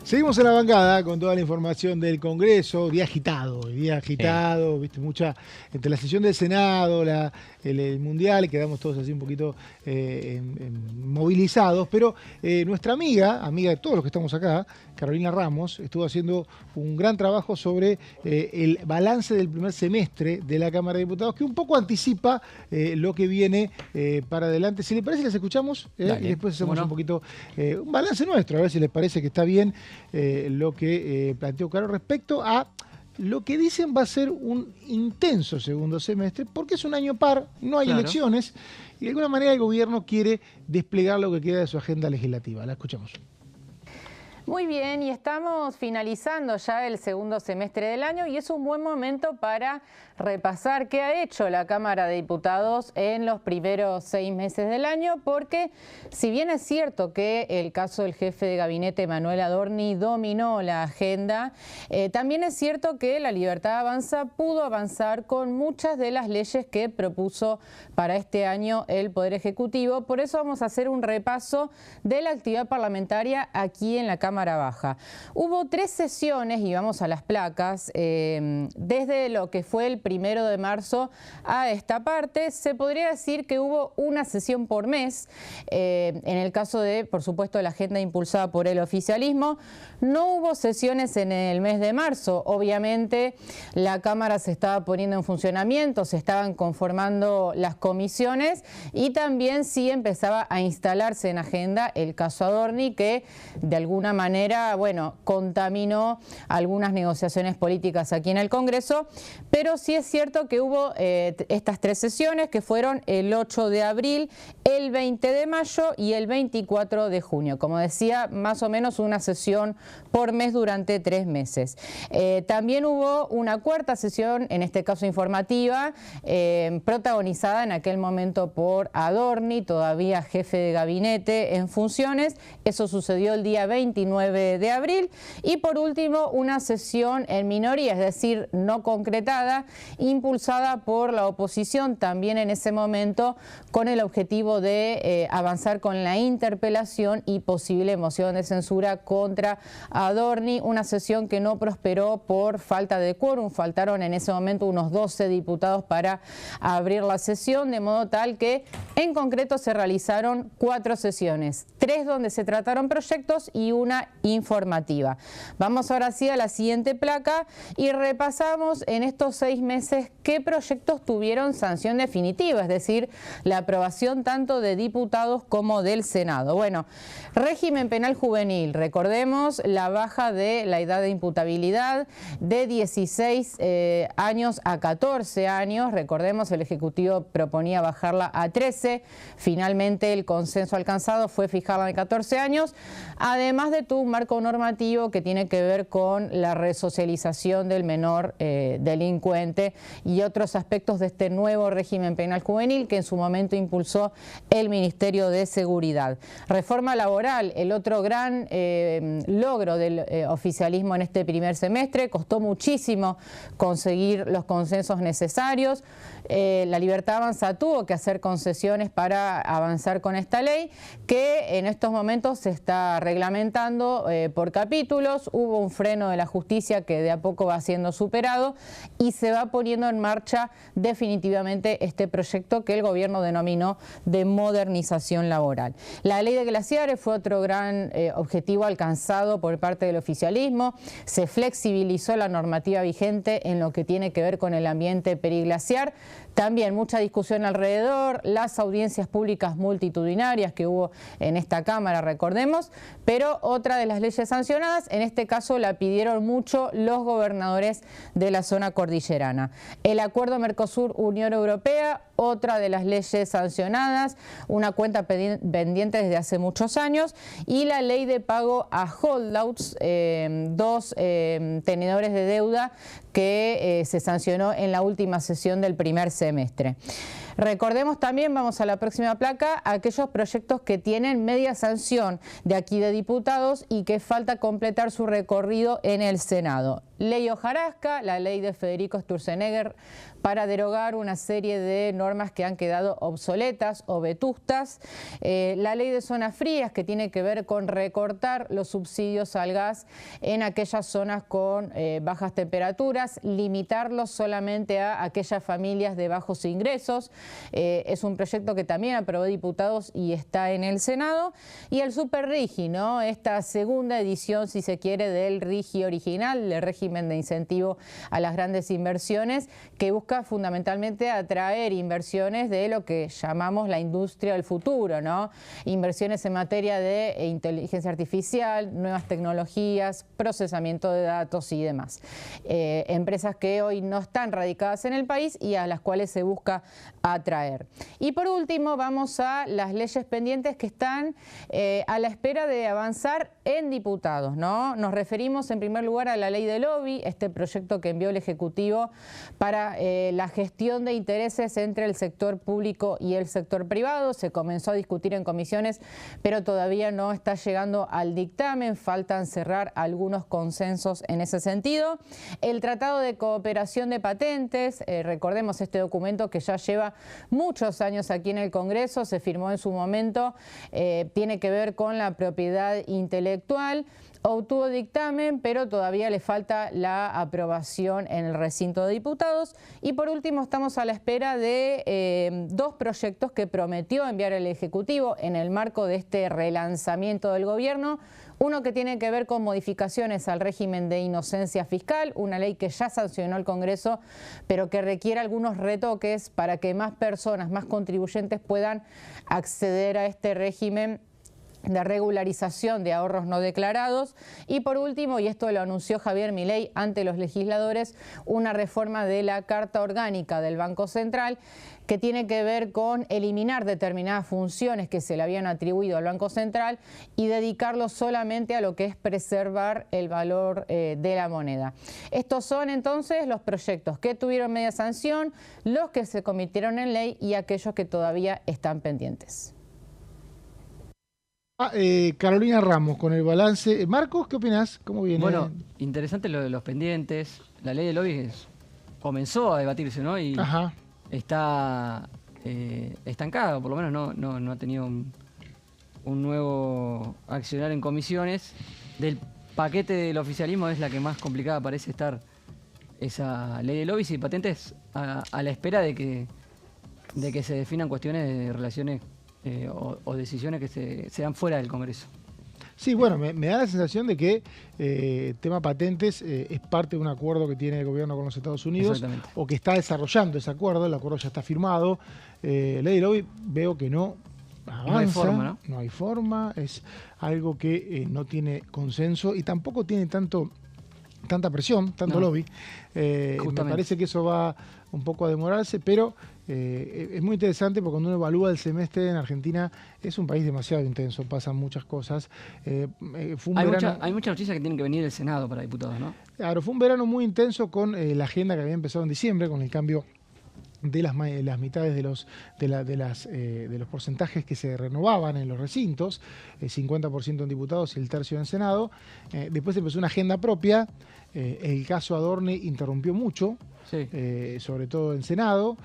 Seguimos en la bancada con toda la información del Congreso, día agitado, viste, mucha, entre la sesión del Senado, el Mundial, quedamos todos así un poquito movilizados, pero nuestra amiga de todos los que estamos acá, Carolina Ramos, estuvo haciendo un gran trabajo sobre el balance del primer semestre de la Cámara de Diputados, que un poco anticipa lo que viene para adelante. Si les parece, les escuchamos y después hacemos un poquito un balance nuestro, a ver si les parece que está bien lo que planteó Caro respecto a lo que dicen va a ser un intenso segundo semestre, porque es un año par, no hay elecciones, y de alguna manera el gobierno quiere desplegar lo que queda de su agenda legislativa. La escuchamos. Muy bien, y estamos finalizando ya el segundo semestre del año y es un buen momento para repasar qué ha hecho la Cámara de Diputados en los primeros 6 meses del año, porque si bien es cierto que el caso del jefe de gabinete Manuel Adorni dominó la agenda, también es cierto que La Libertad Avanza pudo avanzar con muchas de las leyes que propuso para este año el Poder Ejecutivo. Por eso vamos a hacer un repaso de la actividad parlamentaria aquí en la Cámara Baja. Hubo 3 sesiones, y vamos a las placas, desde lo que fue el 1 de marzo a esta parte. Se podría decir que hubo una sesión por mes, en el caso de, por supuesto, la agenda impulsada por el oficialismo. No hubo sesiones en el mes de marzo. Obviamente la Cámara se estaba poniendo en funcionamiento, se estaban conformando las comisiones y también sí empezaba a instalarse en agenda el caso Adorni, que de alguna manera, bueno, contaminó algunas negociaciones políticas aquí en el Congreso, pero sí es cierto que hubo estas 3 sesiones que fueron el 8 de abril, el 20 de mayo y el 24 de junio. Como decía, más o menos una sesión por mes durante 3 meses. También hubo una 4ª sesión, en este caso informativa, protagonizada en aquel momento por Adorni, todavía jefe de gabinete en funciones. Eso sucedió el día 29 de abril. Y por último, una sesión en minoría, es decir, no concretada, impulsada por la oposición, también en ese momento con el objetivo de avanzar con la interpelación y posible moción de censura contra Adorni, una sesión que no prosperó por falta de quórum. Faltaron en ese momento unos 12 diputados para abrir la sesión, de modo tal que en concreto se realizaron 4 sesiones, 3 donde se trataron proyectos y una informativa. Vamos ahora sí a la siguiente placa y repasamos en estos 6 meses qué proyectos tuvieron sanción definitiva, es decir, la aprobación tanto de diputados como del Senado. Bueno, régimen penal juvenil, recordemos la baja de la edad de imputabilidad de 16 años a 14 años, recordemos el Ejecutivo proponía bajarla a 13, finalmente el consenso alcanzado fue fijarla en 14 años, además de todo un marco normativo que tiene que ver con la resocialización del menor delincuente y otros aspectos de este nuevo régimen penal juvenil que en su momento impulsó el Ministerio de Seguridad. Reforma laboral, el otro gran logro del oficialismo en este primer semestre, costó muchísimo conseguir los consensos necesarios. La Libertad Avanza tuvo que hacer concesiones para avanzar con esta ley que en estos momentos se está reglamentando por capítulos. Hubo un freno de la justicia que de a poco va siendo superado y se va poniendo en marcha definitivamente este proyecto que el gobierno denominó de modernización laboral. La ley de glaciares fue otro gran objetivo alcanzado por parte del oficialismo. Se flexibilizó la normativa vigente en lo que tiene que ver con el ambiente periglaciar. También mucha discusión alrededor, las audiencias públicas multitudinarias que hubo en esta Cámara, recordemos, pero otra de las leyes sancionadas, en este caso la pidieron mucho los gobernadores de la zona cordillerana. El acuerdo Mercosur-Unión Europea, otra de las leyes sancionadas, una cuenta pendiente desde hace muchos años, y la ley de pago a holdouts, 2 tenedores de deuda que se sancionó en la última sesión del primer semestre. Recordemos también, vamos a la próxima placa, aquellos proyectos que tienen media sanción de aquí de diputados y que falta completar su recorrido en el Senado. Ley hojarasca, la ley de Federico Sturzenegger para derogar una serie de normas que han quedado obsoletas o vetustas. La ley de zonas frías que tiene que ver con recortar los subsidios al gas en aquellas zonas con bajas temperaturas, limitarlos solamente a aquellas familias de bajos ingresos. Es un proyecto que también aprobó diputados y está en el Senado. Y el Super Rigi, ¿no? Esta segunda edición, si se quiere, del Rigi original, del régimen régimen de incentivo a las grandes inversiones, que busca fundamentalmente atraer inversiones de lo que llamamos la industria del futuro, ¿no? Inversiones en materia de inteligencia artificial, nuevas tecnologías, procesamiento de datos y demás. Empresas que hoy no están radicadas en el país y a las cuales se busca atraer. Y por último vamos a las leyes pendientes que están a la espera de avanzar en diputados, ¿no? Nos referimos en primer lugar a la ley de lobby, este proyecto que envió el Ejecutivo para la gestión de intereses entre el sector público y el sector privado. Se comenzó a discutir en comisiones, pero todavía no está llegando al dictamen, faltan cerrar algunos consensos en ese sentido. El Tratado de Cooperación de Patentes, recordemos este documento que ya lleva muchos años aquí en el Congreso, se firmó en su momento, tiene que ver con la propiedad intelectual. Obtuvo dictamen, pero todavía le falta la aprobación en el recinto de diputados. Y por último, estamos a la espera de dos proyectos que prometió enviar el Ejecutivo en el marco de este relanzamiento del gobierno. Uno que tiene que ver con modificaciones al régimen de inocencia fiscal, una ley que ya sancionó el Congreso, pero que requiere algunos retoques para que más personas, más contribuyentes puedan acceder a este régimen de regularización de ahorros no declarados. Y por último, y esto lo anunció Javier Milei ante los legisladores, una reforma de la Carta Orgánica del Banco Central que tiene que ver con eliminar determinadas funciones que se le habían atribuido al Banco Central y dedicarlo solamente a lo que es preservar el valor de la moneda. Estos son entonces los proyectos que tuvieron media sanción, los que se convirtieron en ley y aquellos que todavía están pendientes. Carolina Ramos, con el balance. Marcos, ¿qué opinás? ¿Cómo viene? Bueno, interesante lo de los pendientes. La ley de lobby comenzó a debatirse, ¿no? Y está estancada, por lo menos no ha tenido un nuevo accionar en comisiones. Del paquete del oficialismo es la que más complicada parece estar esa ley de lobbies y patentes a la espera de que se definan cuestiones de relaciones o decisiones que se dan fuera del Congreso. Sí, bueno, me da la sensación de que tema patentes es parte de un acuerdo que tiene el gobierno con los Estados Unidos o que está desarrollando ese acuerdo. El acuerdo ya está firmado. Ley de lobby veo que no avanza, no hay forma, ¿no? No hay forma, es algo que no tiene consenso y tampoco tiene tanta presión, tanto lobby. Me parece que eso va un poco a demorarse, pero es muy interesante porque cuando uno evalúa el semestre en Argentina es un país demasiado intenso, pasan muchas cosas. Hay muchas noticias que tienen que venir del Senado para diputados, ¿no? Claro, fue un verano muy intenso con la agenda que había empezado en diciembre, con el cambio de las mitades de los porcentajes que se renovaban en los recintos, 50% en diputados y el tercio en Senado. Después empezó una agenda propia. El caso Adorni interrumpió mucho, sí, sobre todo en Senado,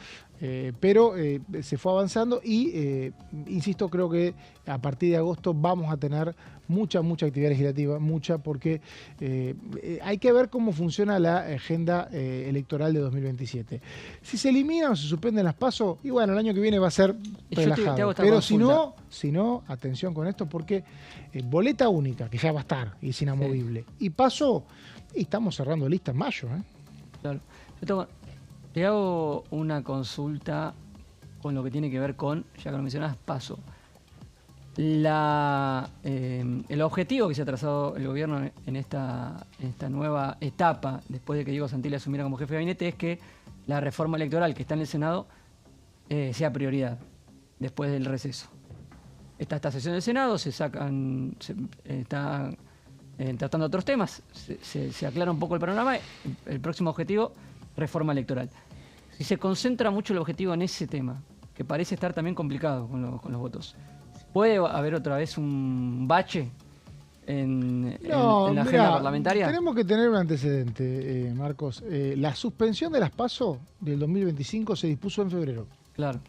pero se fue avanzando y, insisto, creo que a partir de agosto vamos a tener mucha actividad legislativa, porque hay que ver cómo funciona la agenda electoral de 2027. Si se eliminan o se suspenden las PASO, y bueno, el año que viene va a ser relajado. Pero si no, atención con esto, porque boleta única, que ya va a estar, y es inamovible, y PASO, y estamos cerrando lista en mayo. Claro. Te hago una consulta con lo que tiene que ver con, ya que lo mencionas, PASO. El objetivo que se ha trazado el gobierno en esta nueva etapa, después de que Diego Santilli asumiera como jefe de gabinete, es que la reforma electoral que está en el Senado sea prioridad después del receso. Está esta sesión del Senado, están tratando otros temas, se aclara un poco el panorama. El próximo objetivo, reforma electoral. Si se concentra mucho el objetivo en ese tema, que parece estar también complicado con los votos, ¿puede haber otra vez un bache en la agenda parlamentaria? Tenemos que tener un antecedente, Marcos. La suspensión de las PASO del 2025 se dispuso en febrero. Claro.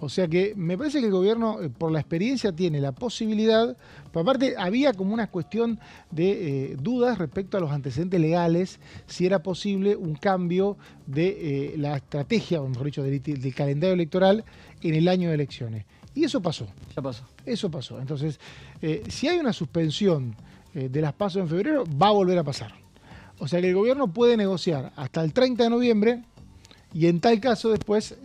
O sea que me parece que el gobierno, por la experiencia, tiene la posibilidad. Pero aparte, había como una cuestión de dudas respecto a los antecedentes legales, si era posible un cambio de la estrategia, o mejor dicho, del calendario electoral en el año de elecciones. Y eso pasó. Ya pasó. Eso pasó. Entonces, si hay una suspensión de las PASO en febrero, va a volver a pasar. O sea que el gobierno puede negociar hasta el 30 de noviembre y en tal caso después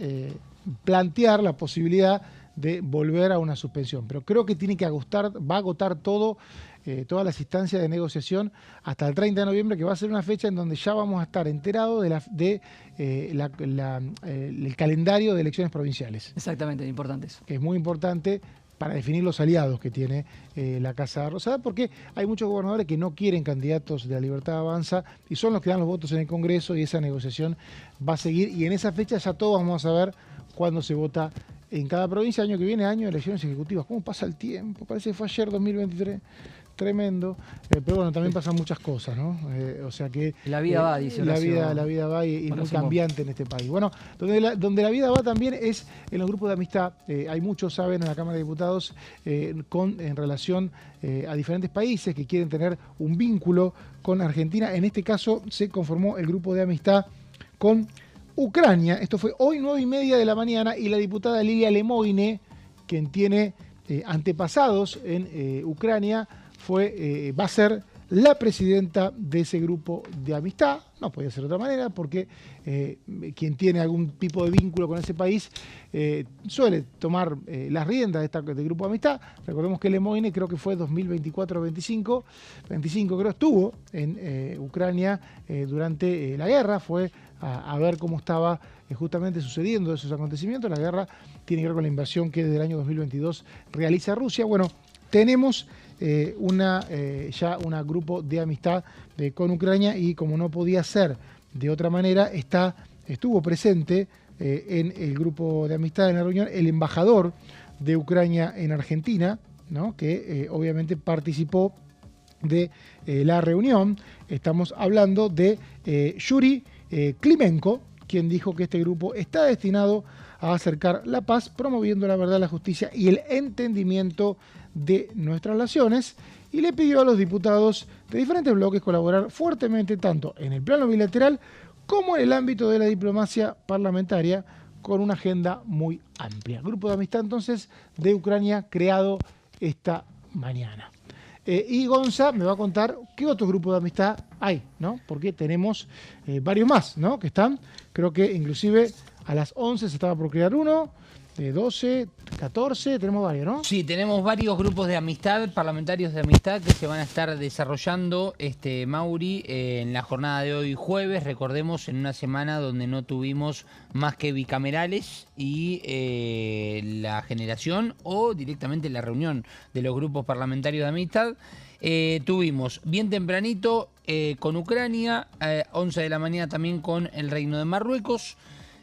plantear la posibilidad de volver a una suspensión. Pero creo que tiene que va a agotar todas las instancias de negociación hasta el 30 de noviembre, que va a ser una fecha en donde ya vamos a estar enterados del calendario de elecciones provinciales. Exactamente, importante eso. Que es muy importante para definir los aliados que tiene la Casa Rosada, porque hay muchos gobernadores que no quieren candidatos de la Libertad Avanza y son los que dan los votos en el Congreso, y esa negociación va a seguir, y en esa fecha ya todos vamos a saber cuándo se vota en cada provincia. Año que viene, año de elecciones ejecutivas. ¿Cómo pasa el tiempo? Parece que fue ayer, 2023. Tremendo. Pero bueno, también pasan muchas cosas, ¿no? O sea que... La vida va, dice Horacio. La vida va y muy cambiante en este país. Bueno, donde la vida va también es en los grupos de amistad. Hay muchos, saben, en la Cámara de Diputados en relación a diferentes países que quieren tener un vínculo con Argentina. En este caso se conformó el grupo de amistad con Ucrania. Esto fue hoy 9:30 de la mañana, y la diputada Lilia Lemoine, quien tiene antepasados en Ucrania, va a ser la presidenta de ese grupo de amistad. No podía ser de otra manera, porque quien tiene algún tipo de vínculo con ese país suele tomar las riendas de este grupo de amistad. Recordemos que Lemoine, creo que fue 2024-25 creo, estuvo en Ucrania durante la guerra, fue a ver cómo estaba justamente sucediendo esos acontecimientos. La guerra tiene que ver con la invasión que desde el año 2022 realiza Rusia. Bueno, tenemos ya un grupo de amistad con Ucrania, y como no podía ser de otra manera, estuvo presente en el grupo de amistad, en la reunión, el embajador de Ucrania en Argentina, ¿no? Que obviamente participó de la reunión. Estamos hablando de Yuri Klimenko, quien dijo que este grupo está destinado a acercar la paz, promoviendo la verdad, la justicia y el entendimiento de nuestras relaciones, y le pidió a los diputados de diferentes bloques colaborar fuertemente tanto en el plano bilateral como en el ámbito de la diplomacia parlamentaria, con una agenda muy amplia. Grupo de amistad entonces de Ucrania creado esta mañana. Y Gonza me va a contar qué otro grupo de amistad hay, ¿no? Porque tenemos varios más, ¿no? Que están, creo que inclusive a las 11 se estaba por crear uno, 12, 14, tenemos varios, ¿no? Sí, tenemos varios grupos de amistad, parlamentarios de amistad, que se van a estar desarrollando, Mauri, en la jornada de hoy jueves. Recordemos, en una semana donde no tuvimos más que bicamerales y la generación o directamente la reunión de los grupos parlamentarios de amistad. Tuvimos bien tempranito con Ucrania, 11 de la mañana también con el Reino de Marruecos.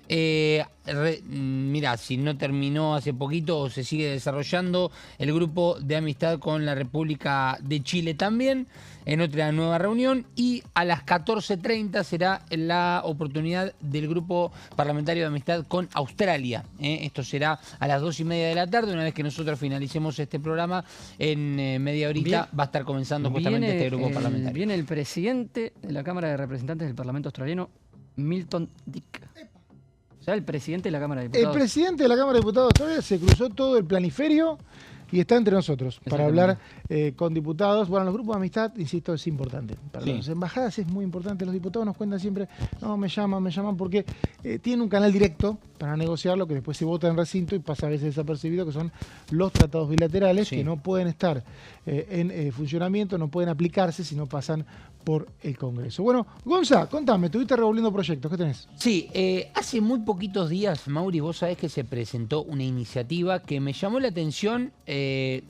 Mirá, si no terminó hace poquito o se sigue desarrollando el grupo de amistad con la República de Chile también, en otra nueva reunión, y a las 14:30 será la oportunidad del grupo parlamentario de amistad con Australia. Esto será a las 2:30 de la tarde. Una vez que nosotros finalicemos este programa, en media horita va a estar comenzando justamente este grupo parlamentario. Viene el presidente de la Cámara de Representantes del Parlamento Australiano, Milton Dick. O sea, el presidente de la Cámara de Diputados. El presidente de la Cámara de Diputados todavía se cruzó todo el planiferio y está entre nosotros para hablar con diputados. Bueno, los grupos de amistad, insisto, es importante. Para las embajadas es muy importante. Los diputados nos cuentan siempre, no, me llaman porque tienen un canal directo para negociarlo, que después se vota en recinto y pasa a veces desapercibido, que son los tratados bilaterales, que no pueden estar en funcionamiento, no pueden aplicarse si no pasan por el Congreso. Bueno, Gonza, contame, estuviste revolviendo proyectos, ¿qué tenés? Sí, hace muy poquitos días, Mauri, vos sabés que se presentó una iniciativa que me llamó la atención,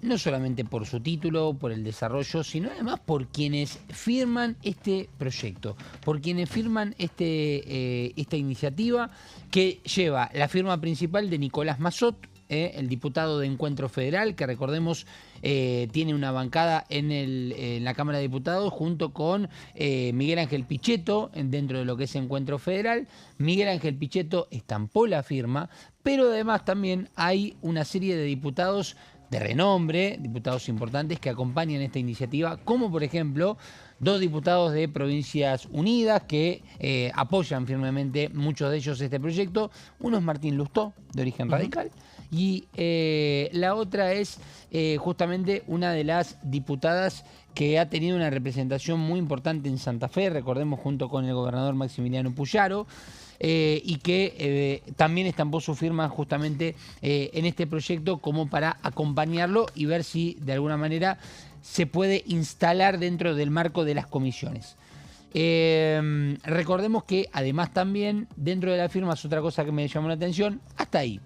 no solamente por su título, por el desarrollo, sino además por quienes firman este proyecto, por quienes firman esta iniciativa, que lleva la firma principal de Nicolás Massot, el diputado de Encuentro Federal, que recordemos tiene una bancada en la Cámara de Diputados junto con Miguel Ángel Pichetto dentro de lo que es Encuentro Federal. Miguel Ángel Pichetto estampó la firma, pero además también hay una serie de diputados de renombre, diputados importantes que acompañan esta iniciativa, como por ejemplo 2 diputados de Provincias Unidas que apoyan firmemente, muchos de ellos, este proyecto. Uno es Martín Lustó, de Origen Radical, y la otra es justamente una de las diputadas que ha tenido una representación muy importante en Santa Fe, recordemos, junto con el gobernador Maximiliano Puyaro, y que también estampó su firma justamente en este proyecto como para acompañarlo y ver si de alguna manera se puede instalar dentro del marco de las comisiones. Recordemos que además también dentro de la firma es otra cosa que me llamó la atención, hasta ahí,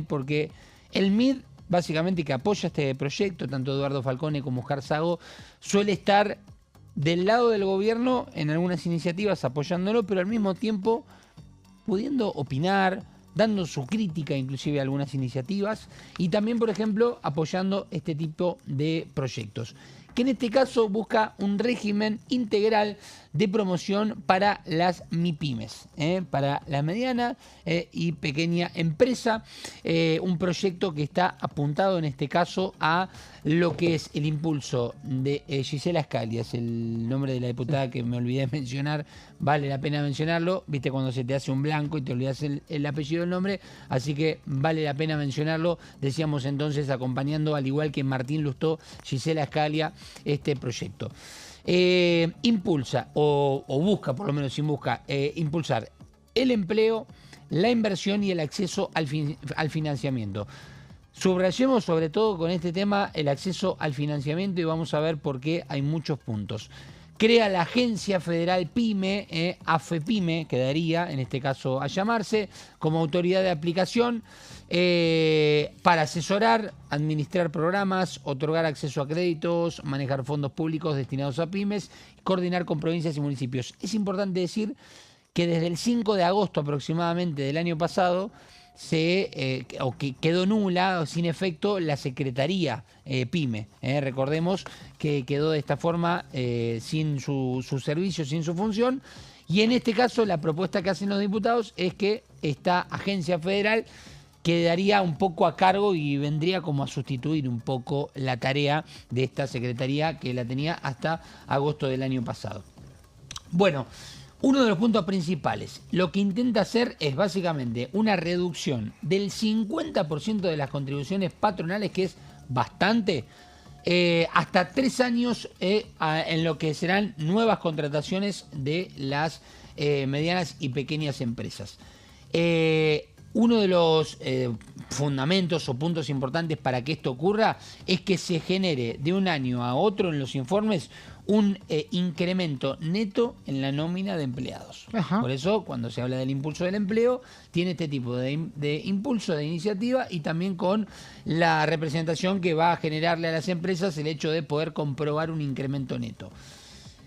porque el MID básicamente que apoya este proyecto, tanto Eduardo Falcone como Jarzago, suele estar del lado del gobierno en algunas iniciativas apoyándolo, pero al mismo tiempo pudiendo opinar, dando su crítica inclusive a algunas iniciativas y también, por ejemplo, apoyando este tipo de proyectos, que en este caso busca un régimen integral de promoción para las MIPYMES, para la mediana y pequeña empresa, un proyecto que está apuntado en este caso a lo que es el impulso de Gisela Scalia, es el nombre de la diputada que me olvidé de mencionar, vale la pena mencionarlo, viste cuando se te hace un blanco y te olvidas el apellido del nombre, así que vale la pena mencionarlo, decíamos entonces acompañando al igual que Martín Lustó, Gisela Scalia, este proyecto. Impulsa o busca, por lo menos busca impulsar el empleo, la inversión y el acceso al financiamiento. Subrayemos sobre todo con este tema el acceso al financiamiento y vamos a ver por qué hay muchos puntos. Crea la Agencia Federal PYME, AFEPYME, quedaría en este caso a llamarse, como autoridad de aplicación para asesorar, administrar programas, otorgar acceso a créditos, manejar fondos públicos destinados a pymes, coordinar con provincias y municipios. Es importante decir que desde el 5 de agosto aproximadamente del año pasado que quedó nula o sin efecto la Secretaría PYME. Recordemos que quedó de esta forma sin su servicio, sin su función. Y en este caso la propuesta que hacen los diputados es que esta agencia federal quedaría un poco a cargo y vendría como a sustituir un poco la tarea de esta secretaría que la tenía hasta agosto del año pasado. Bueno, uno de los puntos principales, lo que intenta hacer es básicamente una reducción del 50% de las contribuciones patronales, que es bastante, hasta 3 años en lo que serán nuevas contrataciones de las medianas y pequeñas empresas. Uno de los fundamentos o puntos importantes para que esto ocurra es que se genere de un año a otro en los informes un incremento neto en la nómina de empleados. Ajá. Por eso, cuando se habla del impulso del empleo, tiene este tipo de impulso, de iniciativa y también con la representación que va a generarle a las empresas el hecho de poder comprobar un incremento neto.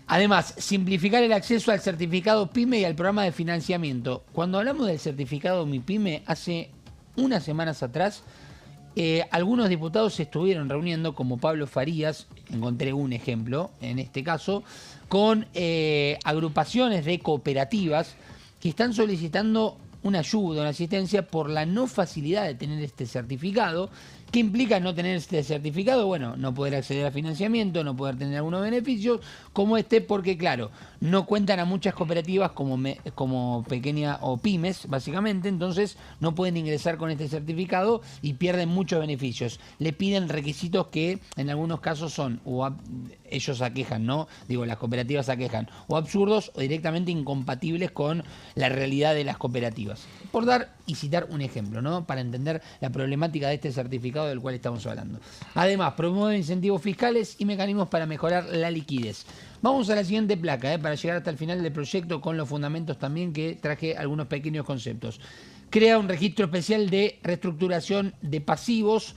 Además, simplificar el acceso al certificado PYME y al programa de financiamiento. Cuando hablamos del certificado MIPYME, hace unas semanas atrás, algunos diputados se estuvieron reuniendo, como Pablo Farías, encontré un ejemplo en este caso, con agrupaciones de cooperativas que están solicitando una ayuda, una asistencia por la no facilidad de tener este certificado. ¿Qué implica no tener este certificado? Bueno, no poder acceder al financiamiento, no poder tener algunos beneficios como porque claro, no cuentan a muchas cooperativas como pequeña o pymes, básicamente, entonces no pueden ingresar con este certificado y pierden muchos beneficios. Le piden requisitos que en algunos casos son, ellos aquejan, ¿no? Digo, las cooperativas aquejan, o absurdos o directamente incompatibles con la realidad de las cooperativas. Por dar y citar un ejemplo, ¿no? Para entender la problemática de este certificado del cual estamos hablando. Además, promueve incentivos fiscales y mecanismos para mejorar la liquidez. Vamos a la siguiente placa, para llegar hasta el final del proyecto con los fundamentos también, que traje algunos pequeños conceptos. Crea un registro especial de reestructuración de pasivos,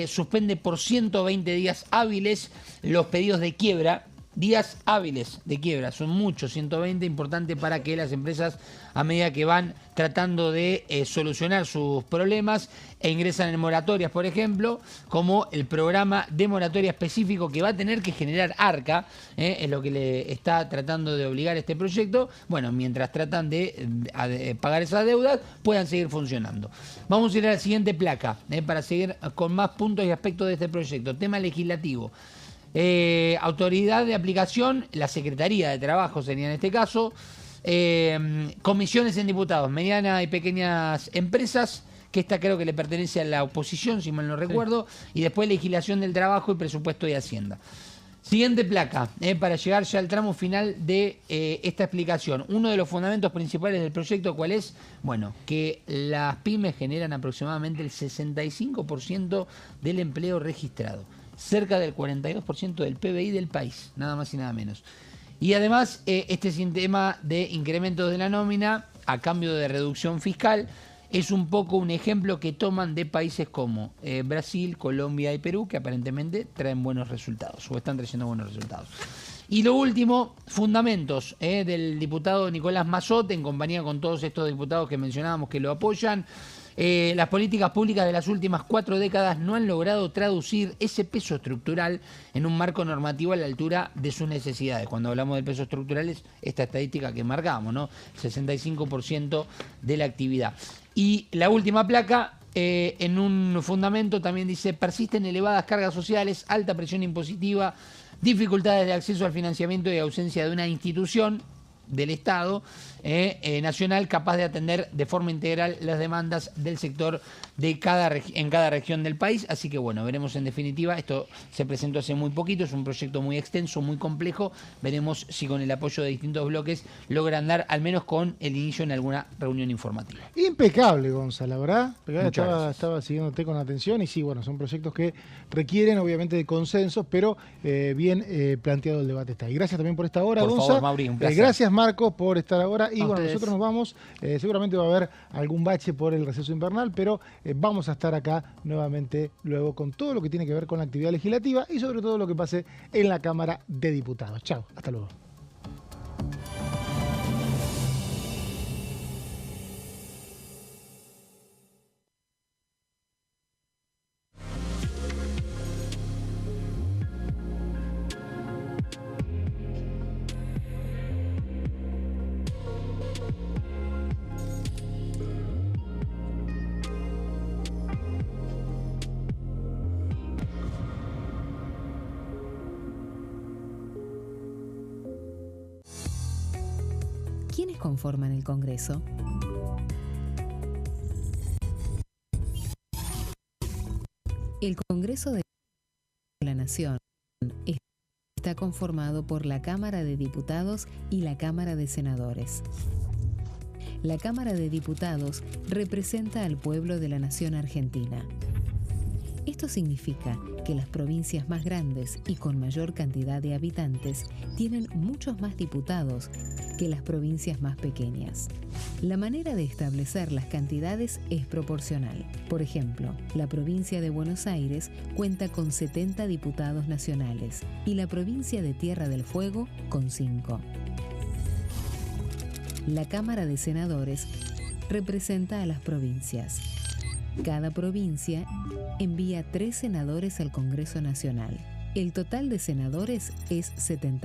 suspende por 120 días hábiles los pedidos de quiebra. Días hábiles de quiebra, son muchos, 120, importante para que las empresas, a medida que van tratando de solucionar sus problemas e ingresan en moratorias, por ejemplo, como el programa de moratoria específico que va a tener que generar ARCA, es lo que le está tratando de obligar este proyecto. Bueno, mientras tratan de pagar esas deudas, puedan seguir funcionando. Vamos a ir a la siguiente placa, para seguir con más puntos y aspectos de este proyecto. Tema legislativo. Autoridad de aplicación, la Secretaría de Trabajo sería en este caso, comisiones en diputados, medianas y pequeñas empresas, que esta creo que le pertenece a la oposición, si mal no recuerdo, y después legislación del trabajo y presupuesto de Hacienda. Siguiente placa, para llegar ya al tramo final de esta explicación. Uno de los fundamentos principales del proyecto, ¿cuál es? Bueno, que las pymes generan aproximadamente el 65% del empleo registrado, cerca del 42% del PBI del país, nada más y nada menos. Y además, este sistema de incrementos de la nómina a cambio de reducción fiscal es un poco un ejemplo que toman de países como Brasil, Colombia y Perú, que aparentemente traen buenos resultados o están trayendo buenos resultados. Y lo último, fundamentos del diputado Nicolás Mazzotte, en compañía con todos estos diputados que mencionábamos que lo apoyan. Las políticas públicas de las últimas 4 décadas no han logrado traducir ese peso estructural en un marco normativo a la altura de sus necesidades. Cuando hablamos del peso estructural es esta estadística que marcamos, ¿no? 65% de la actividad. Y la última placa, en un fundamento también dice: persisten elevadas cargas sociales, alta presión impositiva, dificultades de acceso al financiamiento y ausencia de una institución del Estado nacional capaz de atender de forma integral las demandas del sector de en cada región del país. Así que bueno, veremos en definitiva, esto se presentó hace muy poquito, es un proyecto muy extenso, muy complejo, veremos si con el apoyo de distintos bloques logran dar al menos con el inicio en alguna reunión informativa. Impecable, Gonza, la verdad. Estaba siguiéndote con atención y sí, bueno, son proyectos que requieren obviamente de consensos, pero bien planteado el debate está ahí. Gracias también por esta hora, por Gonza. Favor, Mauri, un placer. Gracias, Marcos, por estar ahora. Y bueno, ustedes. nosotros nos vamos. Seguramente va a haber algún bache por el receso invernal, pero vamos a estar acá nuevamente luego con todo lo que tiene que ver con la actividad legislativa y sobre todo lo que pase en la Cámara de Diputados. Chao, hasta luego. ¿Quiénes conforman el Congreso? El Congreso de la Nación está conformado por la Cámara de Diputados y la Cámara de Senadores. La Cámara de Diputados representa al pueblo de la nación argentina. Esto significa que las provincias más grandes y con mayor cantidad de habitantes tienen muchos más diputados que las provincias más pequeñas. La manera de establecer las cantidades es proporcional. Por ejemplo, la provincia de Buenos Aires cuenta con 70 diputados nacionales y la provincia de Tierra del Fuego con 5. La Cámara de Senadores representa a las provincias. Cada provincia envía 3 senadores al Congreso Nacional. El total de senadores es 72.